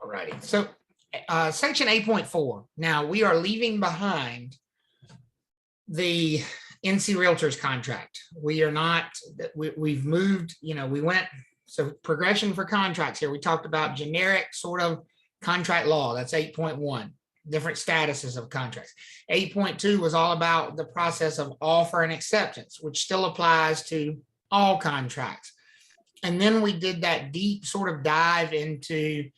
All righty. So section 8.4. Now we are leaving behind the NC Realtors contract. We are not, we've moved, we went, so progression for contracts here. We talked about generic sort of contract law. That's 8.1, different statuses of contracts. 8.2 was all about the process of offer and acceptance, which still applies to all contracts. And then we did that deep sort of dive into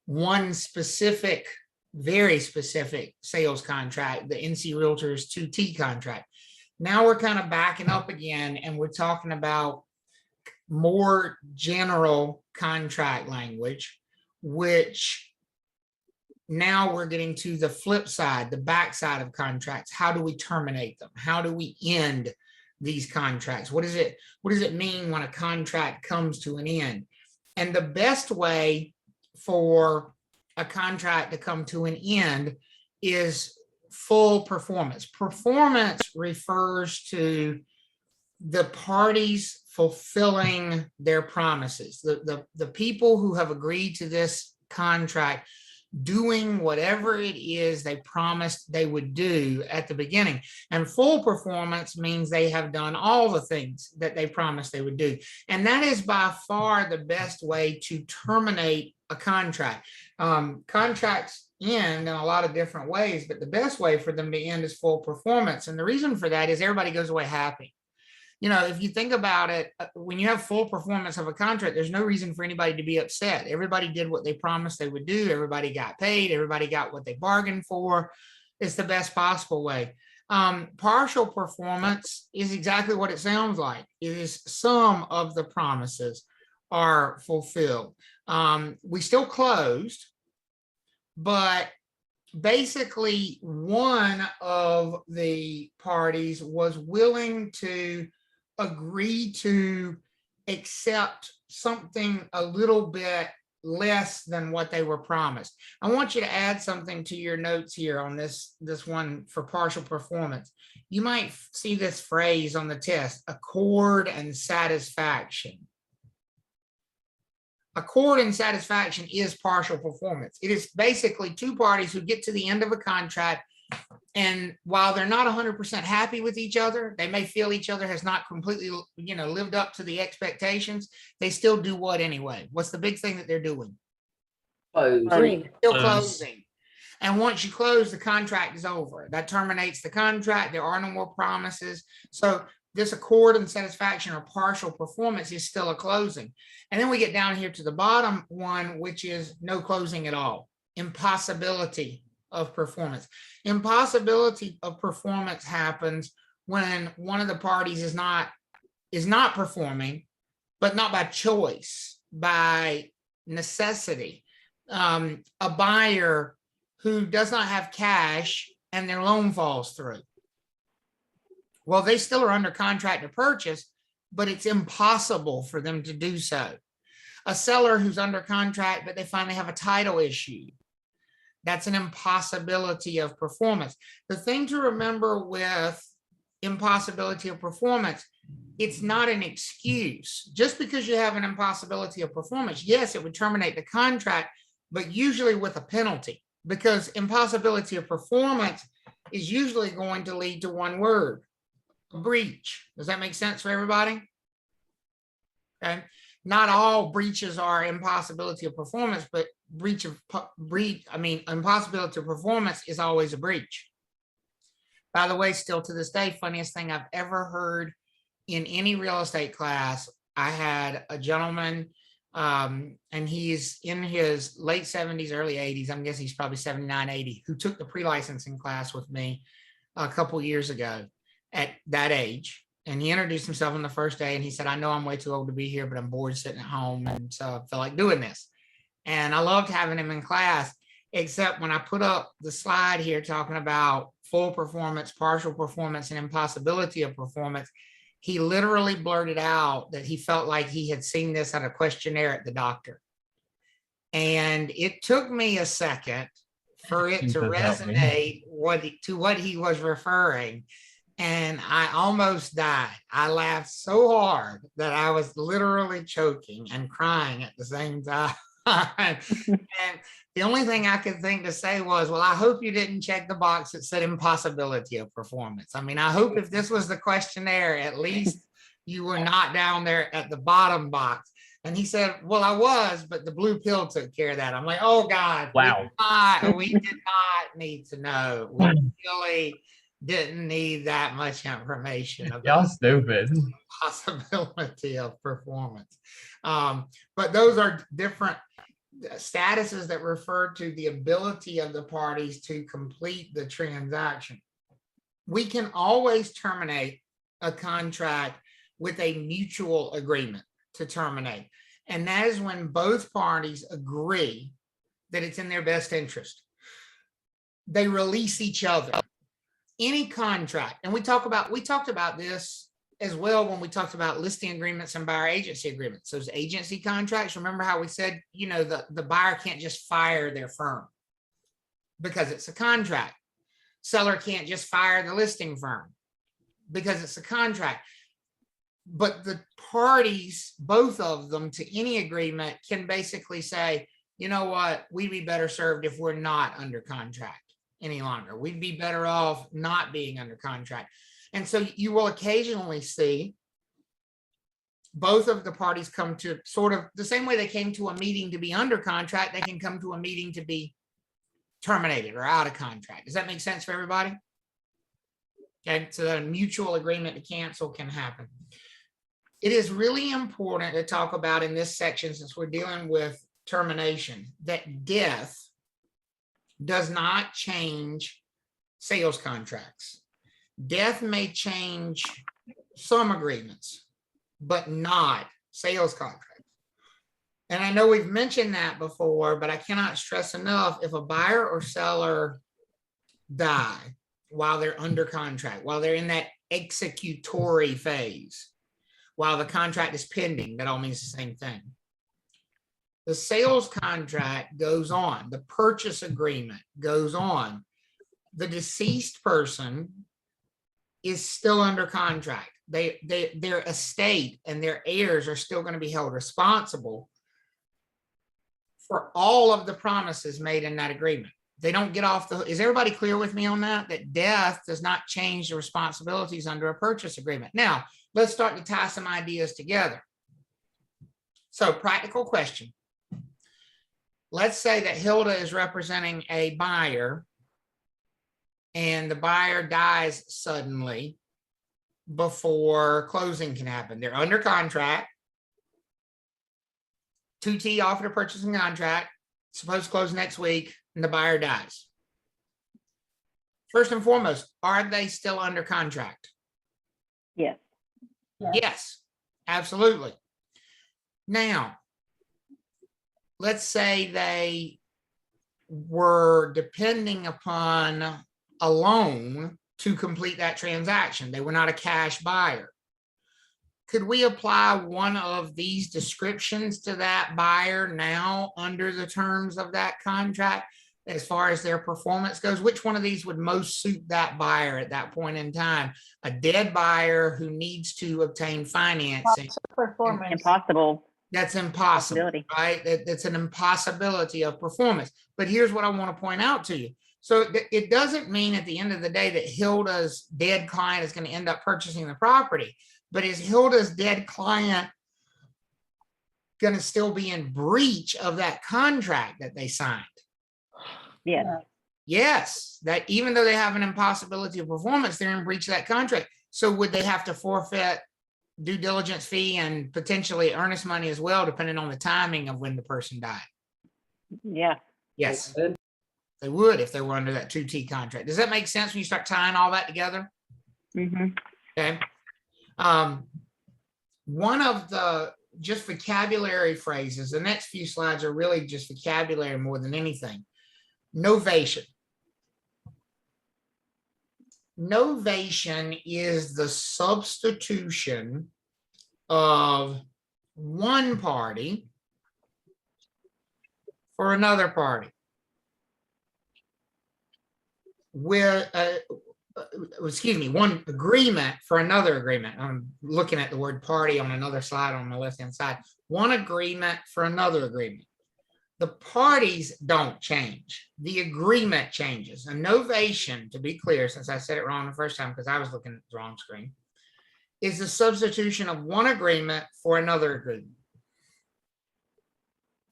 one specific, very specific sales contract, the NC Realtors 2T contract. Now we're kind of backing up again, and we're talking about more general contract language, which now we're getting to the flip side, the backside of contracts. How do we terminate them? How do we end these contracts? What does it mean when a contract comes to an end? And the best way for a contract to come to an end is full performance. Performance refers to the parties fulfilling their promises, the people who have agreed to this contract doing whatever it is they promised they would do at the beginning. And full performance means they have done all the things that they promised they would do. And that is by far the best way to terminate a contract. Contracts end in a lot of different ways, but the best way for them to end is full performance. And the reason for that is everybody goes away happy. If you think about it, when you have full performance of a contract, there's no reason for anybody to be upset. Everybody did what they promised they would do. Everybody got paid. Everybody got what they bargained for. It's the best possible way. Partial performance is exactly what it sounds like. It is some of the promises are fulfilled. We still closed, but basically one of the parties was willing to agree to accept something a little bit less than what they were promised. I want you to add something to your notes here on this one for partial performance. You might see this phrase on the test, accord and satisfaction. Accord and satisfaction is partial performance. It is basically two parties who get to the end of a contract, and while they're not 100% happy with each other, they may feel each other has not completely, lived up to the expectations. They still do what anyway? What's the big thing that they're doing? Closing. Still closing. And once you close, the contract is over. That terminates the contract. There are no more promises. So this accord and satisfaction or partial performance is still a closing. And then we get down here to the bottom one, which is no closing at all. Impossibility of performance. Impossibility of performance happens when one of the parties is not performing, but not by choice, by necessity. A buyer who does not have cash and their loan falls through. Well, they still are under contract to purchase, but it's impossible for them to do so. A seller who's under contract, but they finally have a title issue. That's an impossibility of performance. The thing to remember with impossibility of performance, it's not an excuse. Just because you have an impossibility of performance, yes, it would terminate the contract, but usually with a penalty, because impossibility of performance is usually going to lead to one word: breach. Does that make sense for everybody? Okay. Not all breaches are impossibility of performance, but impossibility of performance is always a breach. By the way, still to this day, funniest thing I've ever heard in any real estate class, I had a gentleman, and he's in his late 70s, early 80s. I'm guessing he's probably 79, 80, who took the pre-licensing class with me a couple years ago at that age. And he introduced himself on the first day, and he said, I know I'm way too old to be here, but I'm bored sitting at home, and so I feel like doing this. And I loved having him in class, except when I put up the slide here talking about full performance, partial performance, and impossibility of performance, he literally blurted out that he felt like he had seen this on a questionnaire at the doctor. And it took me a second for it to resonate to what he was referring. And I almost died. I laughed so hard that I was literally choking and crying at the same time. And the only thing I could think to say was, well, I hope you didn't check the box that said impossibility of performance. I mean, I hope if this was the questionnaire, at least you were not down there at the bottom box. And he said, well, I was, but the blue pill took care of that. I'm like, oh God, Wow. we did not need to know. We really didn't need that much information Y'all about stupid. possibility of performance. But those are different statuses that refer to the ability of the parties to complete the transaction. We can always terminate a contract with a mutual agreement to terminate. And that is when both parties agree that it's in their best interest. They release each other. Any contract, and we talked about this as well when we talked about listing agreements and buyer agency agreements. Those agency contracts, remember how we said, you know, the buyer can't just fire their firm because it's a contract. Seller can't just fire the listing firm because it's a contract. But the parties, both of them, to any agreement can basically say, you know what, we'd be better served if we're not under contract any longer. We'd be better off not being under contract. And so you will occasionally see both of the parties come to sort of the same way they came to a meeting to be under contract, they can come to a meeting to be terminated or out of contract. Does that make sense for everybody? Okay, so that a mutual agreement to cancel can happen. It is really important to talk about in this section, since we're dealing with termination, that death does not change sales contracts. Death may change some agreements, but not sales contracts. And I know we've mentioned that before, but I cannot stress enough, if a buyer or seller die while they're under contract, while they're in that executory phase, while the contract is pending, that all means the same thing. The sales contract goes on, the purchase agreement goes on. The deceased person is still under contract. Their estate and their heirs are still going to be held responsible for all of the promises made in that agreement. They don't get off the hook. Is everybody clear with me on that? That death does not change the responsibilities under a purchase agreement. Now, let's start to tie some ideas together. So, practical question. Let's say that Hilda is representing a buyer and the buyer dies suddenly before closing can happen. They're under contract. 2T offered a purchasing contract, supposed to close next week, and the buyer dies. First and foremost, are they still under contract? Yes. Yes, absolutely. Now, let's say they were depending upon a loan to complete that transaction. They were not a cash buyer. Could we apply one of these descriptions to that buyer now under the terms of that contract as far as their performance goes? Which one of these would most suit that buyer at that point in time? A dead buyer who needs to obtain financing. Performance. Impossible. That's impossible, Possibility. right? That's an impossibility of performance. But here's what I want to point out to you. So it doesn't mean at the end of the day that Hilda's dead client is going to end up purchasing the property. But is Hilda's dead client going to still be in breach of that contract that they signed? Yes. Yes, that even though they have an impossibility of performance, they're in breach of that contract. So would they have to forfeit due diligence fee and potentially earnest money as well, depending on the timing of when the person died? Yeah. Yes, they would if they were under that 2T contract. Does that make sense when you start tying all that together? Mm-hmm. Okay. One of the just vocabulary phrases, the next few slides are really just vocabulary more than anything. Novation. Novation is the substitution of one party for another party. With one agreement for another agreement. I'm looking at the word party on another slide on the left-hand side. One agreement for another agreement. The parties don't change. The agreement changes. A novation, to be clear, since I said it wrong the first time because I was looking at the wrong screen, is the substitution of one agreement for another agreement.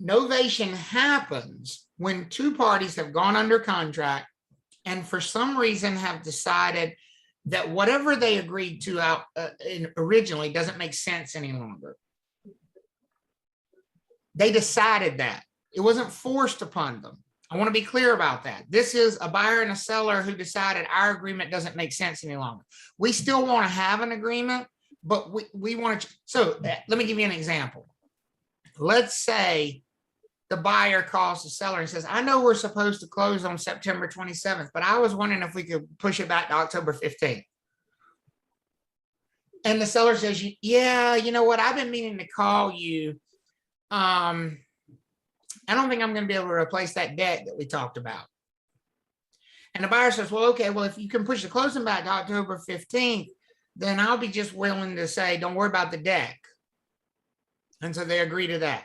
Novation happens when two parties have gone under contract and for some reason have decided that whatever they agreed to originally doesn't make sense any longer. They decided that. It wasn't forced upon them. I want to be clear about that. This is a buyer and a seller who decided our agreement doesn't make sense any longer. We still want to have an agreement, but we want to. So let me give you an example. Let's say the buyer calls the seller and says, I know we're supposed to close on September 27th, but I was wondering if we could push it back to October 15th. And the seller says, yeah, you know what? I've been meaning to call you. I don't think I'm going to be able to replace that deck that we talked about. And the buyer says, well, okay, well, if you can push the closing back to October 15th, then I'll be just willing to say, don't worry about the deck. And so they agree to that.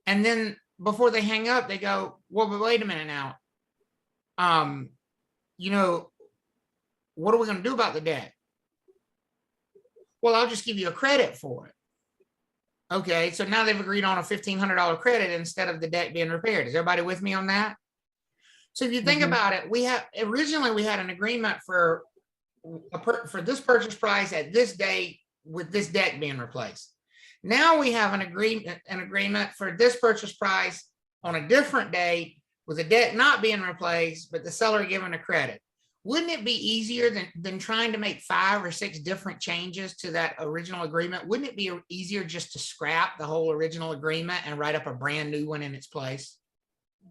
And then before they hang up, they go, well, but wait a minute now. You know, what are we going to do about the deck? Well, I'll just give you a credit for it. Okay, so now they've agreed on a $1,500 credit instead of the deck being repaired. Is everybody with me on that? So if you think about it, originally we had an agreement for this purchase price at this date with this deck being replaced. Now we have an agreement for this purchase price on a different date with the deck not being replaced, but the seller given a credit. Wouldn't it be easier than trying to make 5 or 6 different changes to that original agreement? Wouldn't it be easier just to scrap the whole original agreement and write up a brand new one in its place?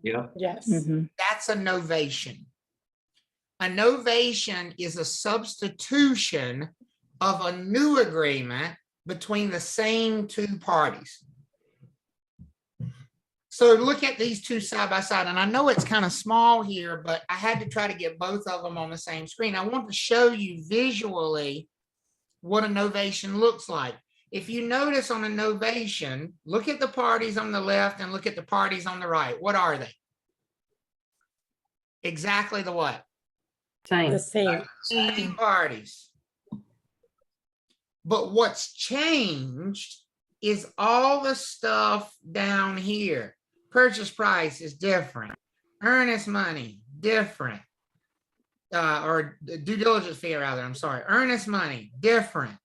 Yeah. Yes. That's a novation. A novation is a substitution of a new agreement between the same two parties. So look at these two side by side, and I know it's kind of small here, but I had to try to get both of them on the same screen. I want to show you visually what a novation looks like. If you notice on a novation, look at the parties on the left and look at the parties on the right. What are they? Exactly the what? The same. Same parties. But what's changed is all the stuff down here. Purchase price is different. Earnest money, different. Or due diligence fee, rather, I'm sorry. Earnest money, different.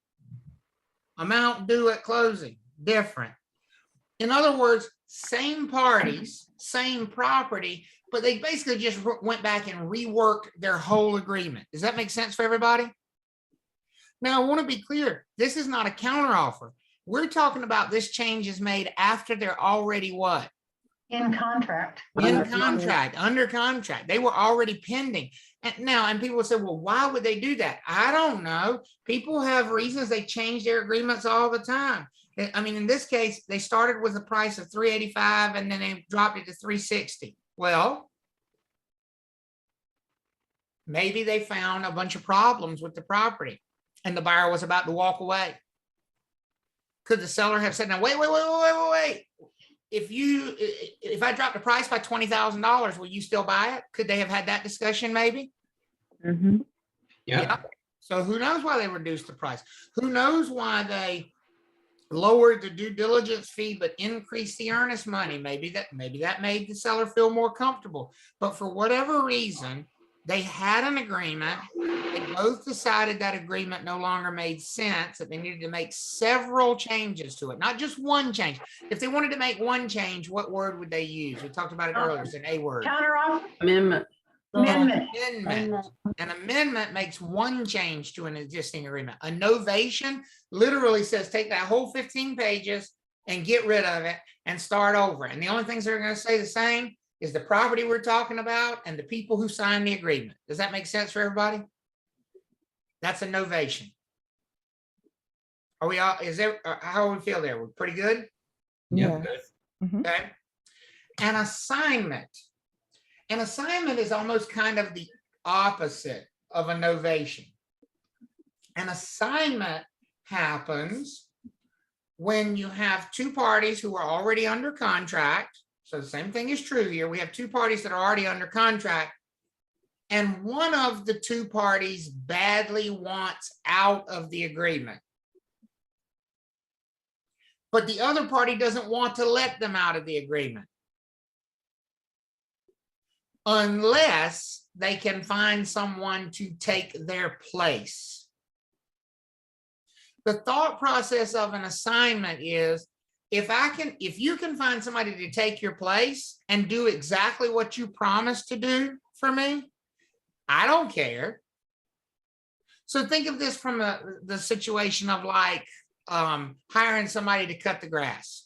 Amount due at closing, different. In other words, same parties, same property, but they basically just went back and reworked their whole agreement. Does that make sense for everybody? Now, I want to be clear. This is not a counteroffer. We're talking about this change is made after they're already what? In contract. In contract, under contract. They were already pending. And people say, well, why would they do that? I don't know. People have reasons. They change their agreements all the time. I mean, in this case, they started with a price of $385 and then they dropped it to $360. Well, maybe they found a bunch of problems with the property and the buyer was about to walk away. Could the seller have said, now, wait. If I drop the price by $20,000, will you still buy it? Could they have had that discussion maybe? Yeah. So who knows why they reduced the price? Who knows why they lowered the due diligence fee but increased the earnest money? Maybe that made the seller feel more comfortable. But for whatever reason, they had an agreement. They both decided that agreement no longer made sense, that they needed to make several changes to it, not just one change. If they wanted to make one change, what word would they use? We talked about it earlier. It's an A word. Counteroffer. Amendment. Amendment. An amendment makes one change to an existing agreement. A novation literally says take that whole 15 pages and get rid of it and start over. And the only things that are going to stay the same is the property we're talking about and the people who signed the agreement. Does that make sense for everybody? That's a novation. Are we all, how do we feel there? We're pretty good? Yeah. Okay. An assignment. An assignment is almost kind of the opposite of a novation. An assignment happens when you have two parties who are already under contract, so the same thing is true here. We have two parties that are already under contract, and one of the two parties badly wants out of the agreement, but the other party doesn't want to let them out of the agreement unless they can find someone to take their place. The thought process of an assignment is, if you can find somebody to take your place and do exactly what you promised to do for me, I don't care. So think of this from the situation of like hiring somebody to cut the grass.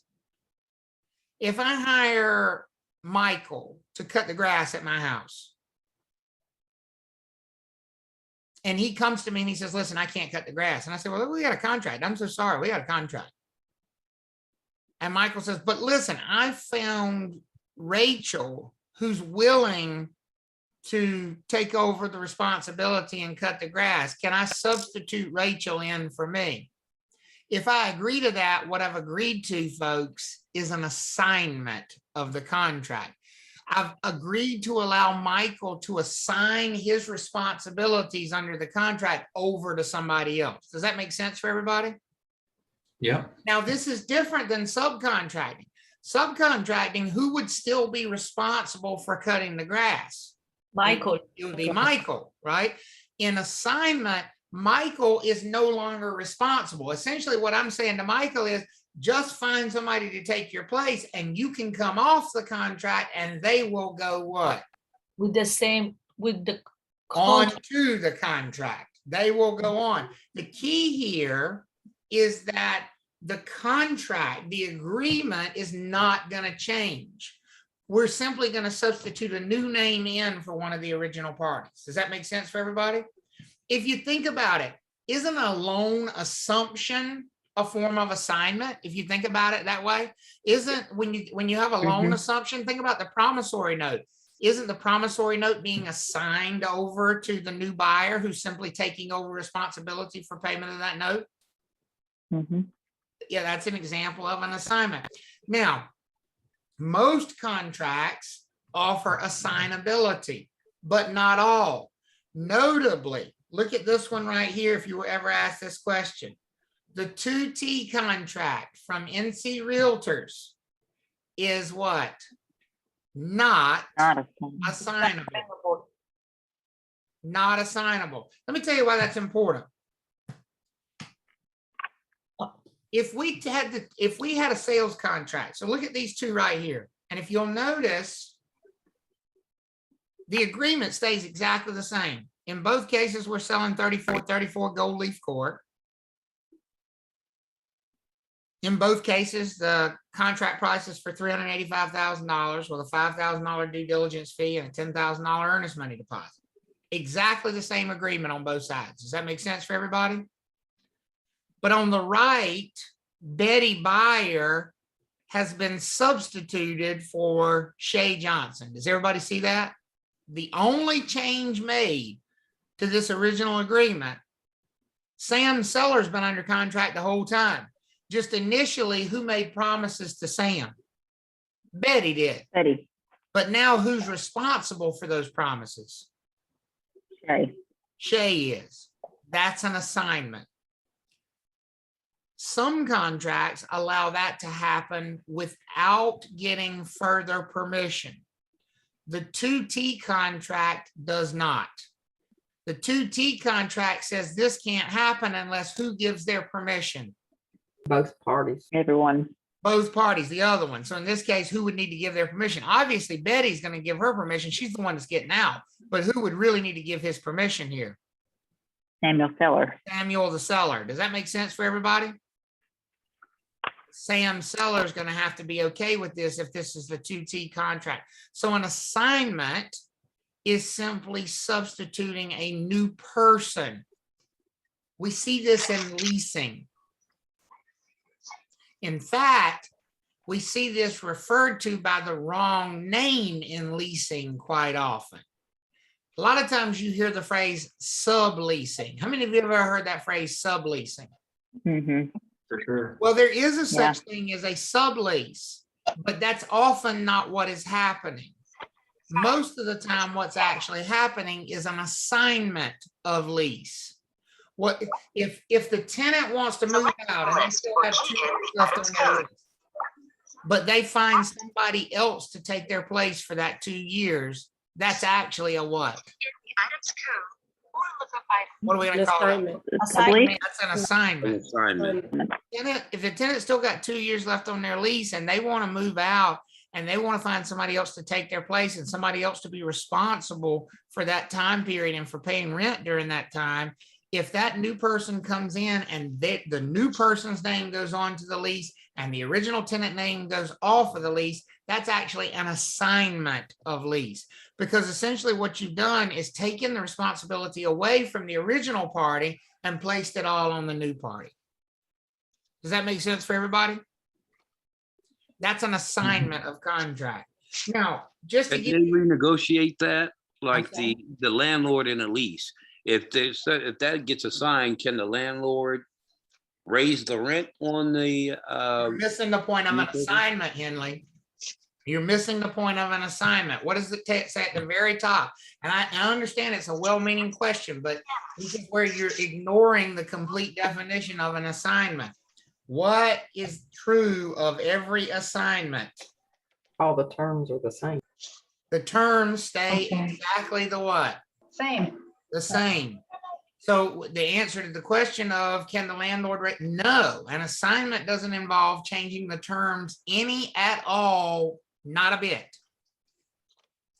If I hire Michael to cut the grass at my house, and he comes to me and he says, listen, I can't cut the grass. And I say, well, we got a contract. I'm so sorry. We got a contract. And Michael says, but listen, I found Rachel who's willing to take over the responsibility and cut the grass. Can I substitute Rachel in for me? If I agree to that, what I've agreed to, folks, is an assignment of the contract. I've agreed to allow Michael to assign his responsibilities under the contract over to somebody else. Does that make sense for everybody? Yeah. Now, this is different than subcontracting. Subcontracting, who would still be responsible for cutting the grass? Michael. It would be Michael, right? In assignment, Michael is no longer responsible. Essentially, what I'm saying to Michael is, just find somebody to take your place and you can come off the contract and they will go what? With the On to the contract. They will go on. The key here is that the contract, the agreement is not going to change. We're simply going to substitute a new name in for one of the original parties. Does that make sense for everybody? If you think about it, isn't a loan assumption a form of assignment? If you think about it that way, isn't when you have a loan assumption, think about the promissory note. Isn't the promissory note being assigned over to the new buyer who's simply taking over responsibility for payment of that note? Yeah, that's an example of an assignment. Now, most contracts offer assignability, but not all. Notably, look at this one right here if you were ever asked this question. The 2T contract from NC Realtors is what? Not assignable. Not assignable. Let me tell you why that's important. If we had a sales contract, so look at these two right here. And if you'll notice, the agreement stays exactly the same. In both cases, we're selling 3434 Gold Leaf Court. In both cases, the contract price is for $385,000 with a $5,000 due diligence fee and a $10,000 earnest money deposit. Exactly the same agreement on both sides. Does that make sense for everybody? But on the right, Betty Buyer has been substituted for Shay Johnson. Does everybody see that? The only change made to this original agreement, Sam Seller's been under contract the whole time. Just initially, who made promises to Sam? Betty did. Betty. But now who's responsible for those promises? Shay. Shay is. That's an assignment. Some contracts allow that to happen without getting further permission. The 2T contract does not. The 2T contract says this can't happen unless who gives their permission? Both parties. Everyone. Both parties, the other one. So in this case, who would need to give their permission? Obviously, Betty's going to give her permission. She's the one that's getting out. But who would really need to give his permission here? Samuel Seller. Samuel the seller. Does that make sense for everybody? Sam Seller is going to have to be okay with this if this is the 2T contract. So an assignment is simply substituting a new person. We see this in leasing. In fact, we see this referred to by the wrong name in leasing quite often. A lot of times you hear the phrase subleasing. How many of you have ever heard that phrase subleasing? For sure. Well, there is a Yeah. such thing as a sublease, but that's often not what is happening. Most of the time, what's actually happening is an assignment of lease. What if the tenant wants to move out and they still have 2 years left on their lease, but they find somebody else to take their place for that 2 years, that's actually a what? What are we gonna call it? Sublease? That's an assignment. Assignment. If the tenant still got 2 years left on their lease and they want to move out and they want to find somebody else to take their place and somebody else to be responsible for that time period and for paying rent during that time, if that new person comes in and the new person's name goes on to the lease and the original tenant name goes off of the lease, that's actually an assignment of lease. Because essentially what you've done is taken the responsibility away from the original party and placed it all on the new party. Does that make sense for everybody? That's an assignment of contract. Now, just to Can give they renegotiate that, like the landlord in a lease? If that gets assigned, can the landlord raise the rent on the, you're missing the point of an okay. assignment, Henley. You're missing the point of an assignment. What does it say at the very top? And I understand it's a well-meaning question, but this is where you're ignoring the complete definition of an assignment. What is true of every assignment? All the terms are the same. The terms stay Okay. exactly the what? Same. The same. So the answer to the question of can the landlord rate? No, an assignment doesn't involve changing the terms any at all, not a bit.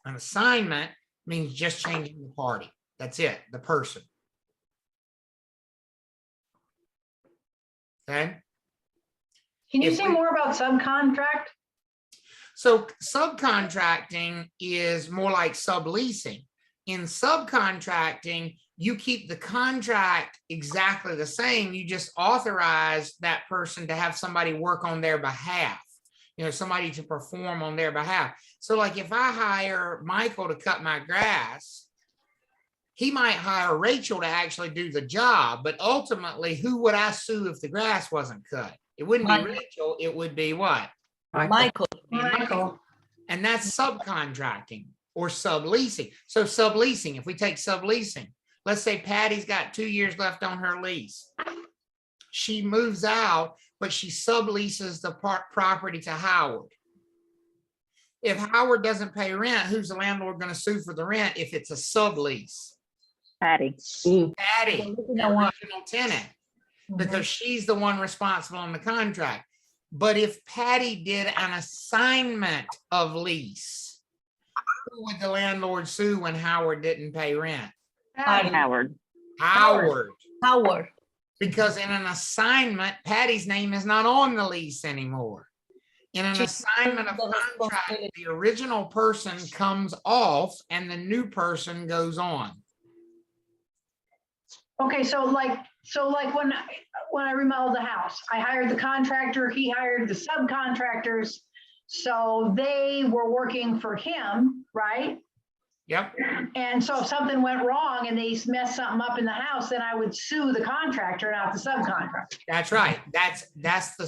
An assignment means just changing the party. That's it, the person. Okay. Can you If say we- more about subcontract? So subcontracting is more like subleasing. In subcontracting, you keep the contract exactly the same. You just authorize that person to have somebody work on their behalf, somebody to perform on their behalf. So like if I hire Michael to cut my grass, he might hire Rachel to actually do the job, but ultimately, who would I sue if the grass wasn't cut? It wouldn't be Michael. Rachel, it would be what? Michael. Michael. And that's subcontracting or subleasing. So subleasing, if we take subleasing, let's say Patty's got 2 years left on her lease. She moves out, but she subleases the property to Howard. If Howard doesn't pay rent, who's the landlord going to sue for the rent if it's a sublease? Patty. Patty, The the original one. original tenant, because she's the one responsible on the contract. But if Patty did an assignment of lease, who would the landlord sue when Howard didn't pay rent? Patty. Howard. Howard. Howard. Because in an assignment, Patty's name is not on the lease anymore. In an She's assignment of the contract, responsibility. the original person comes off and the new person goes on. Okay, so like when I remodeled the house, I hired the contractor, he hired the subcontractors. So they were working for him, right? Yep, And so if something went wrong and they messed something up in the house, then I would sue the contractor, not the subcontractor. that's right. That's the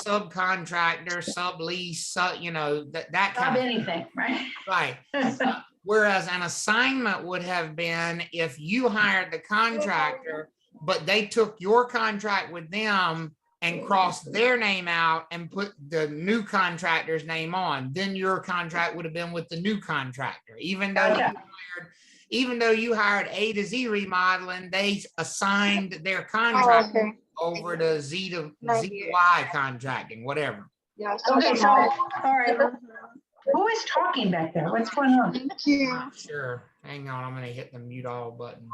subcontractor, sublease, that kind Of of anything, right? right. Whereas an assignment would have been if you hired the contractor, but they took your contract with them and crossed their name out and put the new contractor's name on, then your contract would have been with the new contractor. Even though you hired A to Z remodeling, they assigned their contract over to Z to Y contracting, whatever. Okay, so, all right. Who is talking back there? What's going on? Sure. Hang on. I'm going to hit the mute all button.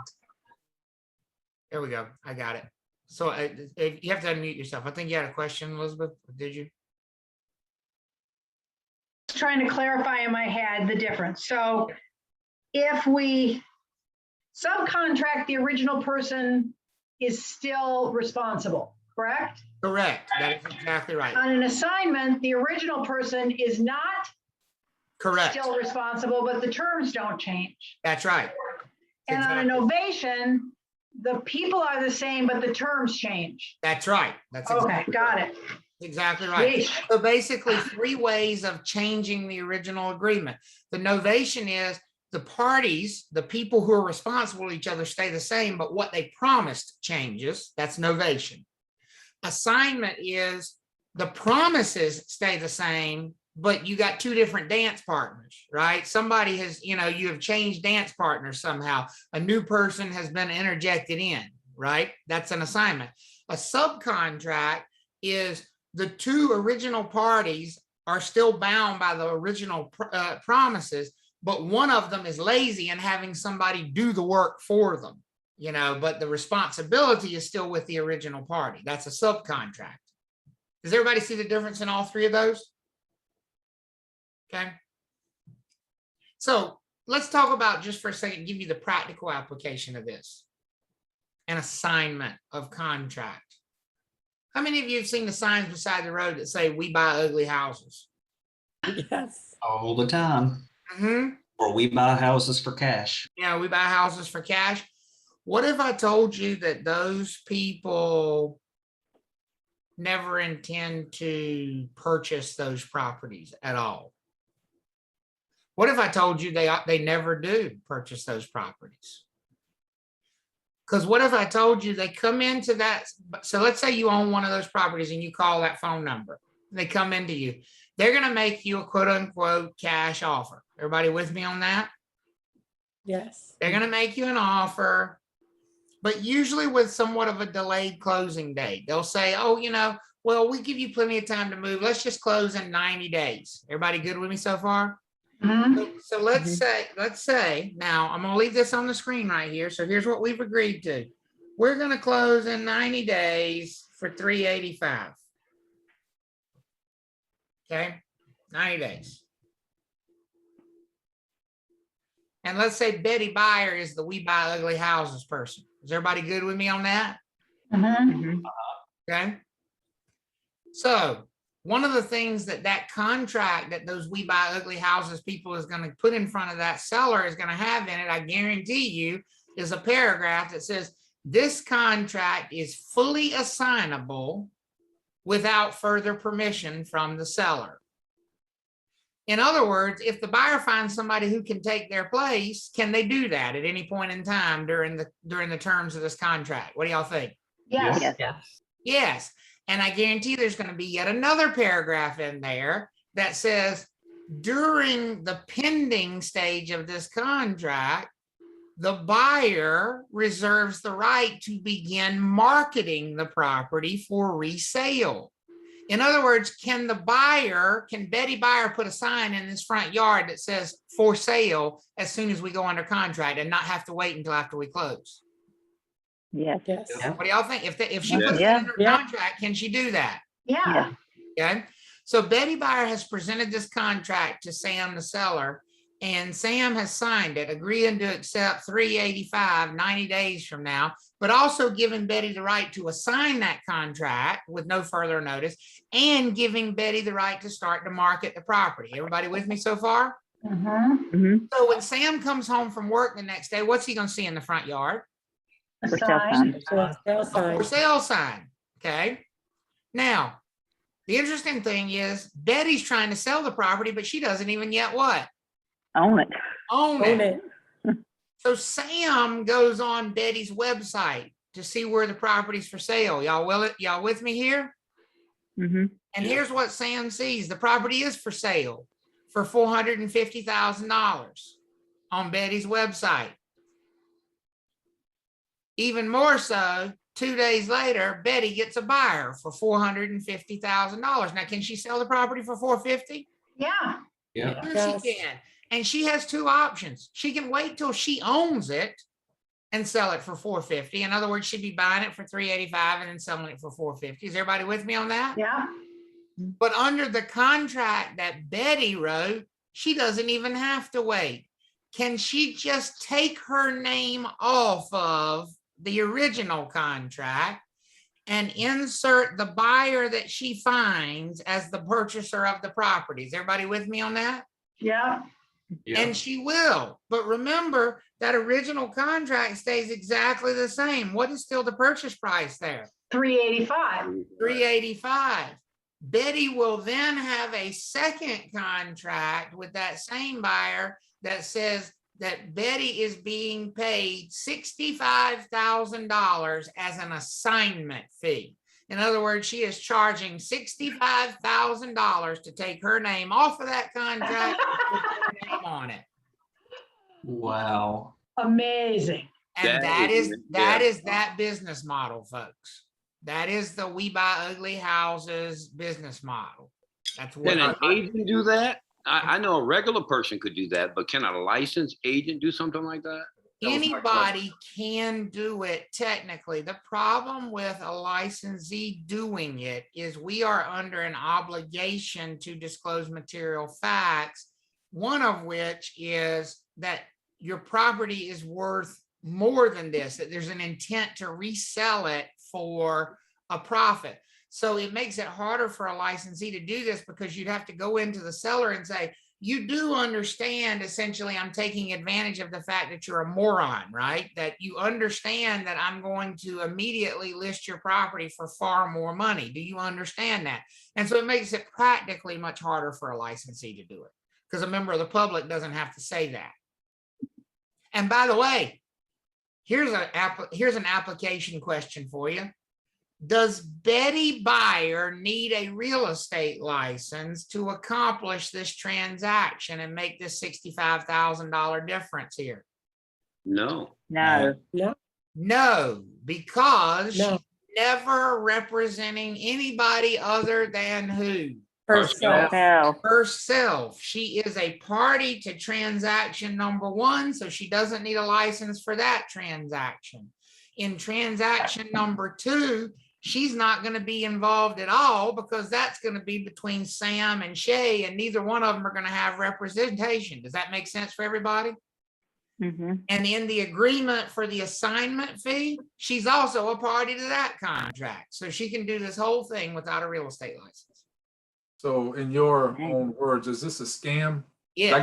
There we go. I got it. So you have to unmute yourself. I think you had a question, Elizabeth. Did you? Trying to clarify in my head the difference. So if we subcontract, the original person is still responsible, correct? Correct. That is exactly right. On an assignment, the original person is not Correct. still responsible, but the terms don't change. That's right. And on a novation, the people are the same, but the terms change. That's right. That's Okay, got it. exactly right. Yeesh. So basically 3 ways of changing the original agreement. The novation is the parties, the people who are responsible to each other stay the same, but what they promised changes. That's novation. Assignment is the promises stay the same, but you got 2 different dance partners, right? Somebody has, you have changed dance partners somehow. A new person has been interjected in, right? That's an assignment. A subcontract is the 2 original parties are still bound by the original promises, but one of them is lazy and having somebody do the work for them, but the responsibility is still with the original party. That's a subcontract. Does everybody see the difference in all 3 of those? Okay. So let's talk about, just for a second, give you the practical application of this. An assignment of contract. How many of you have seen the signs beside the road that say, "We buy ugly houses"? Yes. All the time. Mm-hmm. Or we buy houses for cash. We buy houses for cash. What if I told you that those people never intend to purchase those properties at all? What if I told you they never do purchase those properties? Because what if I told you they come into that? So let's say you own one of those properties and you call that phone number. They come into you. They're going to make you a quote unquote cash offer. Everybody with me on that? Yes. They're going to make you an offer, but usually with somewhat of a delayed closing date. They'll say, "Oh, well, we give you plenty of time to move. Let's just close in 90 days. Everybody good with me so far? Mhm. So let's say, now I'm going to leave this on the screen right here. So here's what we've agreed to. We're going to close in 90 days for $385. Okay, 90 days. And let's say Betty Buyer is the "we buy ugly houses" person. Is everybody good with me on that? Mhm. Okay. So one of the things that contract that those "we buy ugly houses" people is going to put in front of that seller is going to have in it, I guarantee you, is a paragraph that says, "This contract is fully assignable without further permission from the seller." In other words, if the buyer finds somebody who can take their place, can they do that at any point in time during the terms of this contract? What do y'all think? Yes. Yes. Yes. Yes. And I guarantee there's going to be yet another paragraph in there that says, during the pending stage of this contract, the buyer reserves the right to begin marketing the property for resale. In other words, can Betty Buyer put a sign in his front yard that says "for sale" as soon as we go under contract and not have to wait until after we close? Yes. Yes. Yeah. What do y'all think? If she Yeah. puts it in her Yeah. contract, can she do that? Yeah. Okay. So Betty Buyer has presented this contract to Sam, the seller, and Sam has signed it, agreeing to accept $385 90 days from now, but also giving Betty the right to assign that contract with no further notice and giving Betty the right to start to market the property. Everybody with me so far? Mhm. Mhm. So when Sam comes home from work the next day, what's he going to see in the front yard? For sale sign. For sale A sign. for sale sign. Okay. Now, the interesting thing is Betty's trying to sell the property, but she doesn't even yet what? Own it. Own Own it. it. So Sam goes on Betty's website to see where the property's for sale. Y'all with me here? Mhm. And here's what Sam sees. The property is for sale for $450,000 on Betty's website. Even more so, 2 days later, Betty gets a buyer for $450,000. Now, can she sell the property for $450,000? Yeah. Yeah. Sure Yes. she can. And she has 2 options. She can wait till she owns it and sell it for $450,000. In other words, she'd be buying it for $385,000 and then selling it for $450,000. Is everybody with me on that? Yeah. But under the contract that Betty wrote, she doesn't even have to wait. Can she just take her name off of the original contract and insert the buyer that she finds as the purchaser of the property? Is everybody with me on that? Yeah. And she will. But remember, that original contract stays exactly the same. What is still the purchase price there? 385. 385. Betty will then have a second contract with that same buyer that says that Betty is being paid $65,000 as an assignment fee. In other words, she is charging $65,000 to take her name off of that contract and put her name on it. Wow. Amazing. And That is- that yeah. is that business model, folks. That is the we buy ugly houses business model. That's what Can an agent do that? I know a regular person could do that, but can a licensed agent do something like that? anybody can do it technically. The problem with a licensee doing it is we are under an obligation to disclose material facts, one of which is that your property is worth more than this, that there's an intent to resell it for a profit. So it makes it harder for a licensee to do this because you'd have to go into the seller and say, you do understand, essentially, I'm taking advantage of the fact that you're a moron, right? That you understand that I'm going to immediately list your property for far more money. Do you understand that? And so it makes it practically much harder for a licensee to do it because a member of the public doesn't have to say that. And by the way, here's an application question for you. Does Betty Buyer need a real estate license to accomplish this transaction and make this $65,000 difference here? No. No, No, because No. she's never representing anybody other than who? Herself. no, Herself. She is a party to transaction number one, so she doesn't need a license for that transaction. In transaction number two, she's not going to be involved at all because that's going to be between Sam and Shay, and neither one of them are going to have representation. Does that make sense for everybody? mhm, And in the agreement for the assignment fee, she's also a party to that contract. So she can do this whole thing without a real estate license. So in your own words, is this a scam? Yes,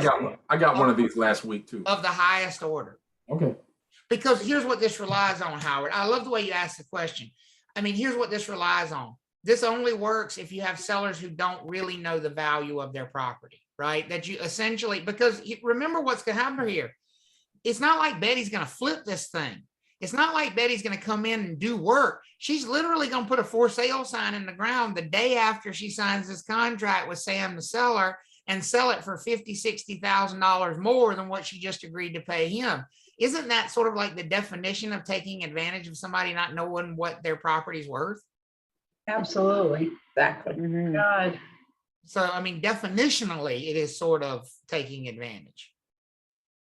I got one of these last week too. of the highest order. Okay. Because here's what this relies on, Howard. I love the way you asked the question. I mean, here's what this relies on. This only works if you have sellers who don't really know the value of their property, right? That you essentially, because remember what's going to happen here. It's not like Betty's going to flip this thing. It's not like Betty's going to come in and do work. She's literally going to put a for sale sign in the ground the day after she signs this contract with Sam, the seller, and sell it for $50,000, $60,000 more than what she just agreed to pay him. Isn't that sort of like the definition of taking advantage of somebody not knowing what their property's worth? Absolutely. Exactly. mhm. God. So, I mean, definitionally, it is sort of taking advantage.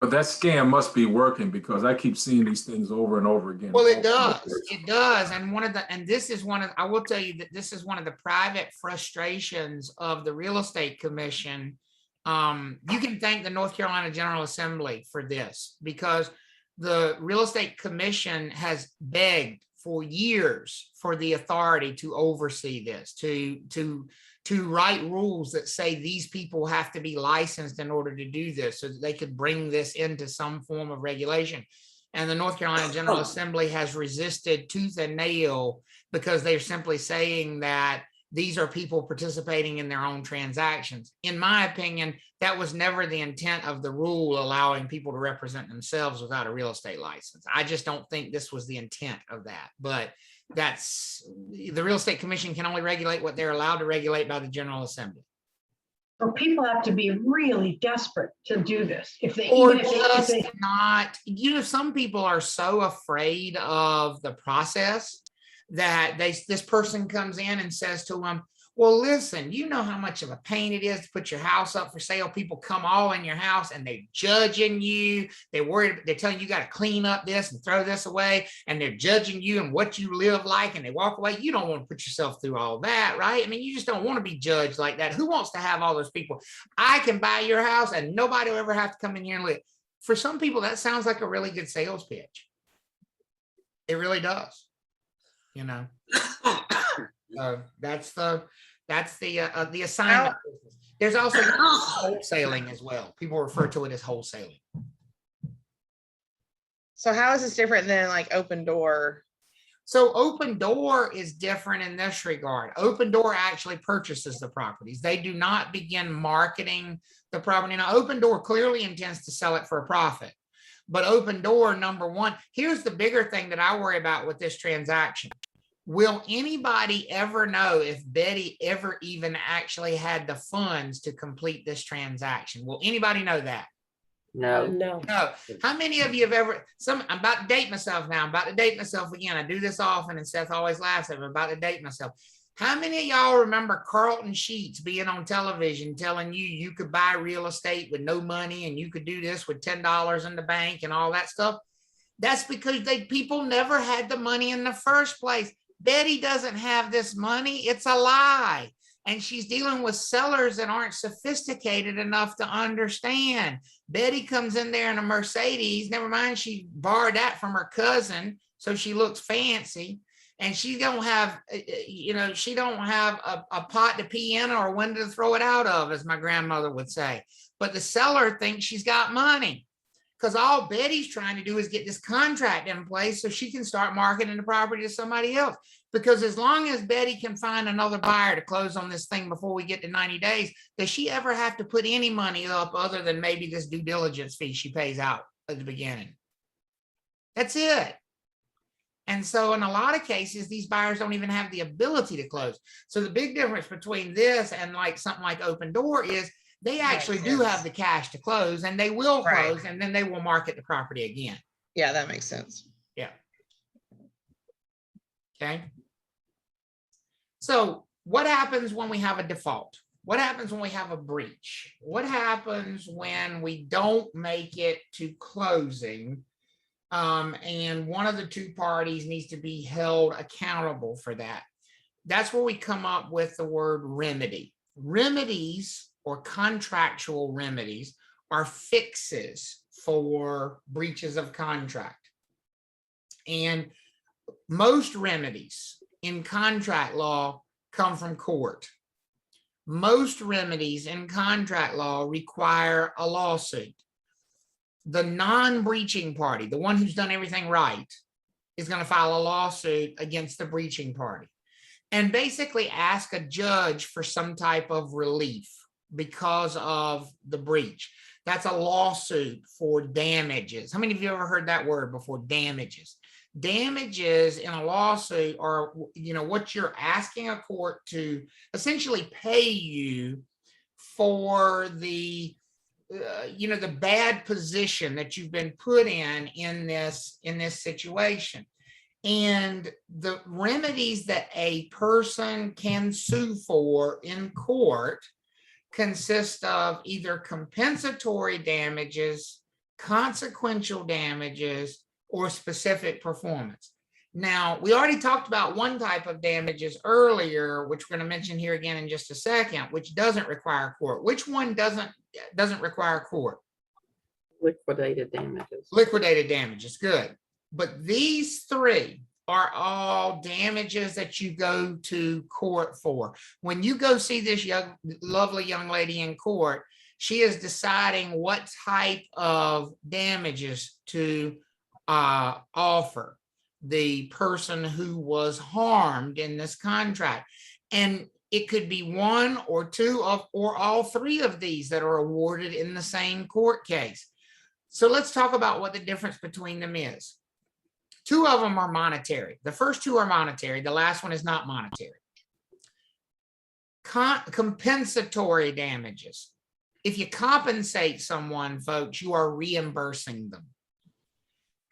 But that scam must be working because I keep seeing these things over and over again. Well, it does. It does. And this is I will tell you that this is one of the private frustrations of the Real Estate Commission. You can thank the North Carolina General Assembly for this because the Real Estate Commission has begged for years for the authority to oversee this, to write rules that say these people have to be licensed in order to do this so that they could bring this into some form of regulation. And the North Carolina General Assembly has resisted tooth and nail because they're simply saying that these are people participating in their own transactions. In my opinion, that was never the intent of the rule allowing people to represent themselves without a real estate license. I just don't think this was the intent of that. But that's the Real Estate Commission can only regulate what they're allowed to regulate by the General Assembly. So people have to be really desperate to do this. If they, Or even if just they, not, some people are so afraid of the process that this person comes in and says to them, well, listen, you know how much of a pain it is to put your house up for sale. People come all in your house and they're judging you. They're worried. They're telling you got to clean up this and throw this away. And they're judging you and what you live like. And they walk away. You don't want to put yourself through all that, right? I mean, you just don't want to be judged like that. Who wants to have all those people? I can buy your house and nobody will ever have to come in here and live. For some people, that sounds like a really good sales pitch. It really does. That's the assignment business. There's also wholesaling as well. People refer to it as wholesaling. So how is this different than like open door? So Open Door is different in this regard. Open Door actually purchases the properties. They do not begin marketing the property. Now, Open Door clearly intends to sell it for a profit. But Open Door, number one, here's the bigger thing that I worry about with this transaction. Will anybody ever know if Betty ever even actually had the funds to complete this transaction? Will anybody know that? No. No. No. How many of you have ever, I'm about to date myself now. I'm about to date myself again. I do this often and Seth always laughs at me. I'm about to date myself. How many of y'all remember Carlton Sheets being on television telling you you could buy real estate with no money and you could do this with $10 in the bank and all that stuff? That's because people never had the money in the first place. Betty doesn't have this money. It's a lie. And she's dealing with sellers that aren't sophisticated enough to understand. Betty comes in there in a Mercedes. Never mind, she borrowed that from her cousin, so she looks fancy. And she don't have, she don't have a pot to pee in or a window to throw it out of, as my grandmother would say. But the seller thinks she's got money because all Betty's trying to do is get this contract in place so she can start marketing the property to somebody else. Because as long as Betty can find another buyer to close on this thing before we get to 90 days, does she ever have to put any money up other than maybe this due diligence fee she pays out at the beginning? That's it. And so in a lot of cases, these buyers don't even have the ability to close. So the big difference between this and like something like Open Door is they actually do have the cash to close, and they will close, and then they will market the property again. Yeah, that makes sense. Yeah. Okay. So what happens when we have a default? What happens when we have a breach? What happens when we don't make it to closing? And one of the two parties needs to be held accountable for that. That's where we come up with the word remedy. Remedies or contractual remedies are fixes for breaches of contract. And most remedies in contract law come from court. Most remedies in contract law require a lawsuit. The non-breaching party, the one who's done everything right, is going to file a lawsuit against the breaching party and basically ask a judge for some type of relief because of the breach. That's a lawsuit for damages. How many of you ever heard that word before? Damages. Damages in a lawsuit are, what you're asking a court to essentially pay you for the the bad position that you've been put in this situation. And the remedies that a person can sue for in court consist of either compensatory damages, consequential damages, or specific performance. Now, we already talked about one type of damages earlier, which we're going to mention here again in just a second, which doesn't require court. Which one doesn't require court? Liquidated damages. Liquidated damages, good. But these three are all damages that you go to court for. When you go see this lovely young lady in court, she is deciding what type of damages to offer the person who was harmed in this contract. And it could be one or two of, or all three of these that are awarded in the same court case. So let's talk about what the difference between them is. Two of them are monetary. The first two are monetary. The last one is not monetary. Compensatory damages. If you compensate someone, folks, you are reimbursing them.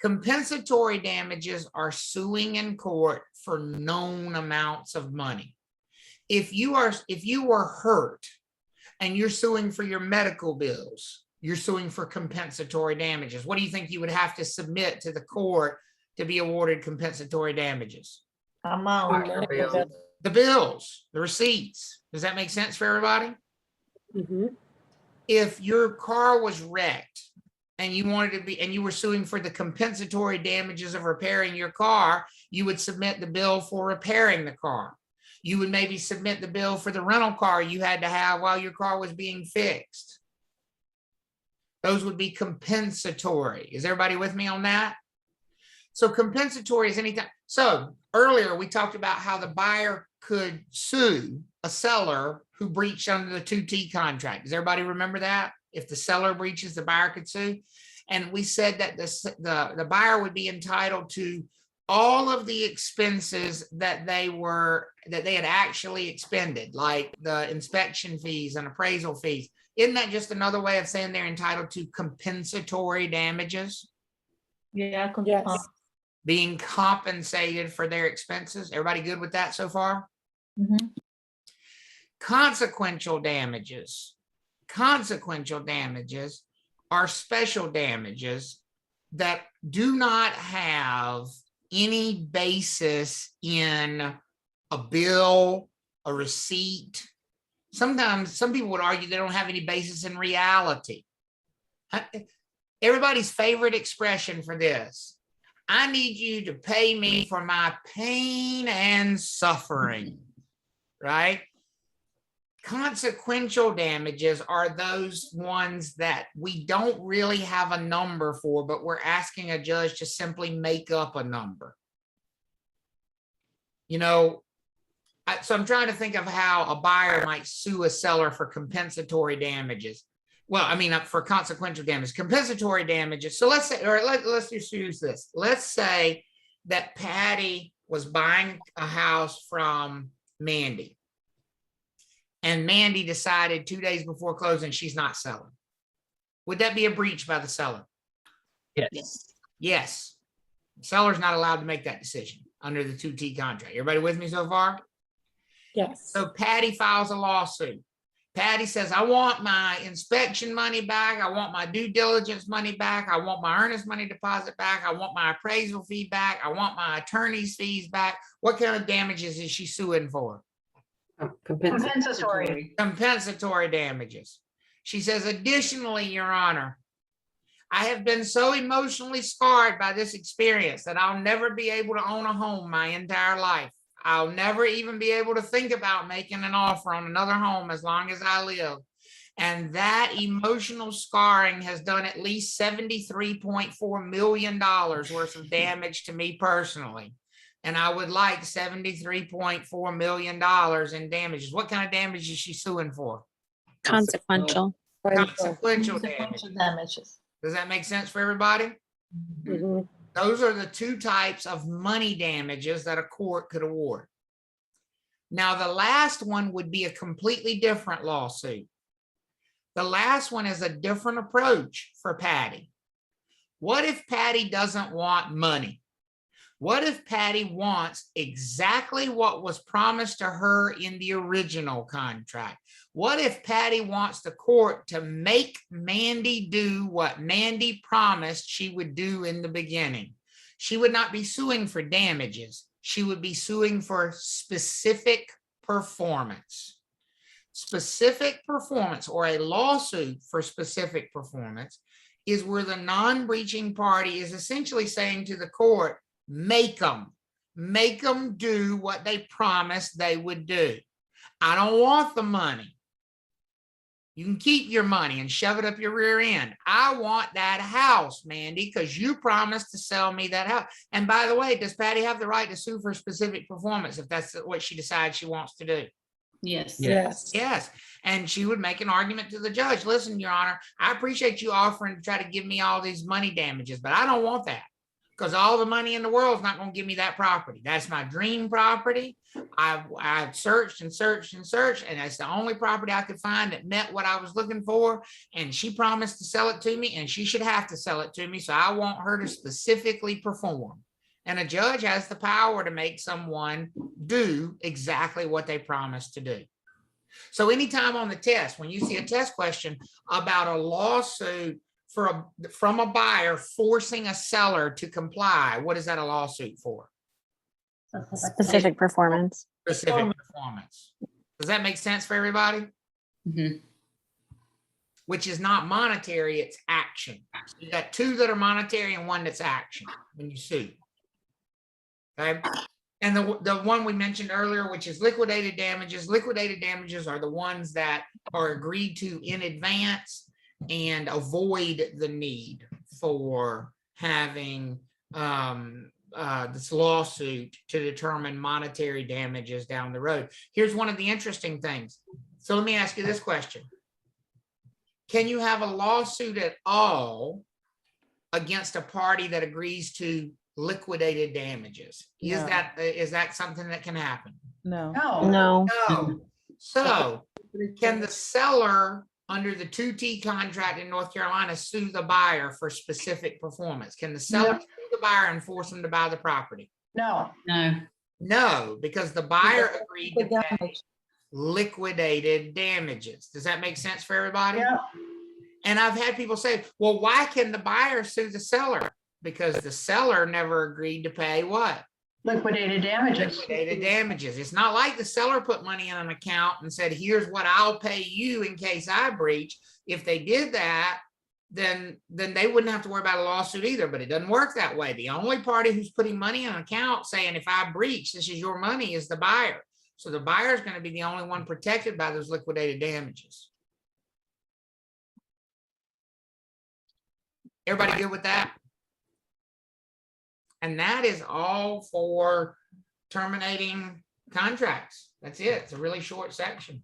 Compensatory damages are suing in court for known amounts of money. If you were hurt and you're suing for your medical bills, you're suing for compensatory damages. What do you think you would have to submit to the court to be awarded compensatory damages? Bill. The bills, the receipts. Does that make sense for everybody? Mm-hmm. If your car was wrecked and you were suing for the compensatory damages of repairing your car, you would submit the bill for repairing the car. You would maybe submit the bill for the rental car you had to have while your car was being fixed. Those would be compensatory. Is everybody with me on that? So compensatory is anytime. So earlier we talked about how the buyer could sue a seller who breached under the 2T contract. Does everybody remember that? If the seller breaches, the buyer could sue. And we said that the buyer would be entitled to all of the expenses that they had actually expended, like the inspection fees and appraisal fees. Isn't that just another way of saying they're entitled to compensatory damages? Yeah. Yes. Being compensated for their expenses. Everybody good with that so far? Mhm. Consequential damages. Consequential damages are special damages that do not have any basis in a bill, a receipt. Sometimes some people would argue they don't have any basis in reality. Everybody's favorite expression for this: I need you to pay me for my pain and suffering, right? Consequential damages are those ones that we don't really have a number for, but we're asking a judge to simply make up a number. You know, so I'm trying to think of how a buyer might sue a seller for compensatory damages. Well, I mean, for consequential damage, compensatory damages. So let's say, or let's just use this. Let's say that Patty was buying a house from Mandy, and Mandy decided 2 days before closing she's not selling. Would that be a breach by the seller? Yes. Yes. The seller's not allowed to make that decision under the 2T contract. Everybody with me so far? Yes. So Patty files a lawsuit. Patty says, I want my inspection money back. I want my due diligence money back. I want my earnest money deposit back. I want my appraisal fee back. I want my attorney's fees back. What kind of damages is she suing for? Compensatory. Compensatory damages. She says, additionally, Your Honor, I have been so emotionally scarred by this experience that I'll never be able to own a home my entire life. I'll never even be able to think about making an offer on another home as long as I live. And that emotional scarring has done at least $73.4 million worth of damage to me personally. And I would like $73.4 million in damages. What kind of damage is she suing for? Consequential. Consequential damages. Does that make sense for everybody? Mhm. Those are the two types of money damages that a court could award. Now, the last one would be a completely different lawsuit. The last one is a different approach for Patty. What if Patty doesn't want money? What if Patty wants exactly what was promised to her in the original contract? What if Patty wants the court to make Mandy do what Mandy promised she would do in the beginning? She would not be suing for damages. She would be suing for specific performance. Specific performance, or a lawsuit for specific performance, is where the non-breaching party is essentially saying to the court, make them do what they promised they would do. I don't want the money. You can keep your money and shove it up your rear end. I want that house, Mandy, because you promised to sell me that house. And by the way, does Patty have the right to sue for specific performance if that's what she decides she wants to do? Yes. Yes. And she would make an argument to the judge. Listen, Your Honor, I appreciate you offering to try to give me all these money damages, but I don't want that. Because all the money in the world is not going to give me that property. That's my dream property. I've searched and searched and searched, and that's the only property I could find that met what I was looking for. And she promised to sell it to me, and she should have to sell it to me. So I want her to specifically perform. And a judge has the power to make someone do exactly what they promised to do. So anytime on the test, when you see a test question about a lawsuit from a buyer forcing a seller to comply, what is that a lawsuit for? Specific performance. Specific performance. Does that make sense for everybody? Mm-hmm. Which is not monetary, it's action. So you got two that are monetary and one that's action when you sue. Okay. And the one we mentioned earlier, which is liquidated damages. Liquidated damages are the ones that are agreed to in advance and avoid the need for having this lawsuit to determine monetary damages down the road. Here's one of the interesting things. So let me ask you this question. Can you have a lawsuit at all against a party that agrees to liquidated damages? Is that something that can happen? No. No. No. So can the seller under the 2T contract in North Carolina sue the buyer for specific performance? Can the seller sue the buyer and force them to buy the property? No. No. No, because the buyer agreed to pay liquidated damages. Does that make sense for everybody? Yeah. And I've had people say, well, why can the buyer sue the seller? Because the seller never agreed to pay what? Liquidated damages. Liquidated damages. It's not like the seller put money in an account and said, here's what I'll pay you in case I breach. If they did that, then they wouldn't have to worry about a lawsuit either, but it doesn't work that way. The only party who's putting money in an account saying, if I breach, this is your money, is the buyer. So the buyer is going to be the only one protected by those liquidated damages. Everybody good with that? And that is all for terminating contracts. That's it. It's a really short section.